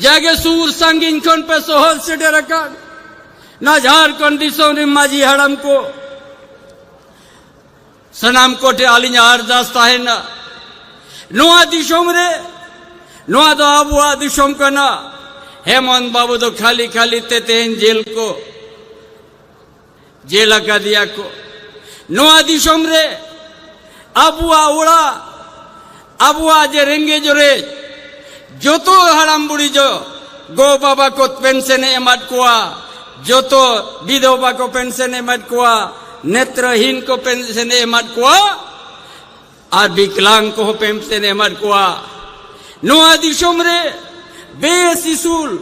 जागे सूर सांगिन खन पे सोहल से डरका ना झारखंड दिसों ने माजी हड़म को सनाम कोटे आलिया अरदास्ता है ना नोआ दिशों रे नोआ तो आबुआ दिशों का ना हेमंत बाबू तो खाली खाली तेते जेल को जेल का दिया को नोआ दिशों रे आबुआ उड़ा आबुआ जे रेंगे जो रे जो तो हराम बुड़ी जो गो बाबा को पेंशन एमत कुआ जो तो विधवा को पेंशन एमत कुआ नेत्रहीन को पेंशन एमत कुआ और विकलांग को पेंशन एमत कुआ नोआ दिशों रे बेस इसूल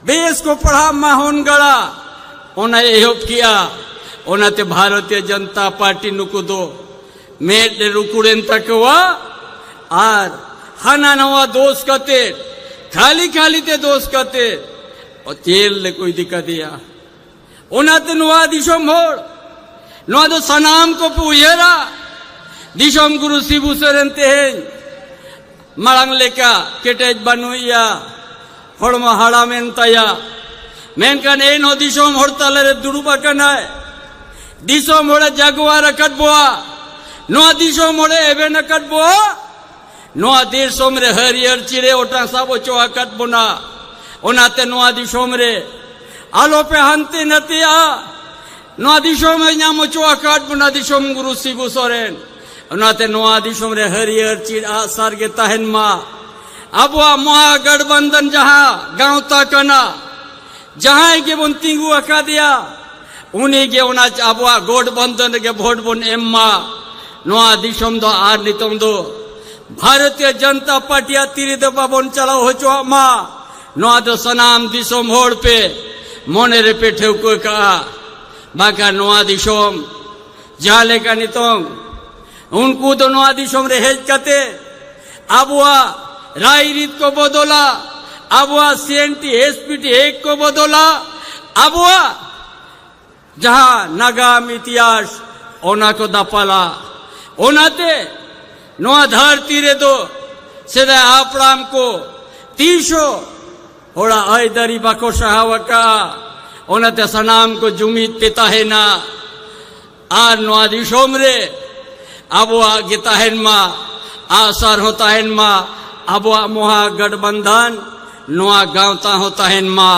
बेस को पढ़ा माहौन गड़ा उन्हें एहोप किया उन्हें भारतीय जनता पार्टी नुकु दो मेट रुकुरेन तकवा और हाना नवा दोष करते खाली खाली ते दोष करते और जेल ले कोई दिक्कत दिया उन्हें नुआ दिशोम होड़ नुआ तो सनाम को पुयरा दिशोम गुरु शिबू सोरेन तेहें मरंग लेका केटेज बनुया हड़मा हड़ा मेनताया मेनकान ए नो दिशोम हड़ताल रे दुरुबा कनाय दिशोम होड़े जागुआर कटबोआ नो दिशोम होड़े एबे न कटबोआ नो दिशोम रे हरियर चिरे ओटा साबो चोआ कटबोना ओनाते नो दिशोम रे आलो पे हंते नतिया नो दिशोम न्यामो चोआ कटबोना दिशोम गुरु शिबू सोरेन ओनाते नो दिशोम रे हरियर चिर आसार के तहन मा अबुआ महागठबंधन जहां गांव तकना जहां के बन तिंगु अका दिया उन्हीं के उना अबुआ गठबंधन के वोट बन एम्मा नोआ दिशोम दो आर नितम दो भारतीय जनता पार्टी तीरी दो बाबन चलाओ हो चो मा नोआ दो सनाम दिशोम होड़ पे मोने रे पे ठेवको का बाका नोआ दिशोम जाले का नितों उनको तो नोआ दिशोम रे हेज कते अबुआ राय रीत को बदला अबुआ सीएनटी एसपीटी एक को बदला अबुआ जहां नागाम इतिहास ओना को दपाला ओनाते नोआ धरती रे दो सेदा आपराम को तीसो होड़ा आयदरी बाको सहावका ओनाते सनाम को जुमीत पिता है ना आर नोआ दिशोम रे अबुआ गीता है मा आसार होता है मा अबुआ महागठबंधन नोआ गांवता होता है मा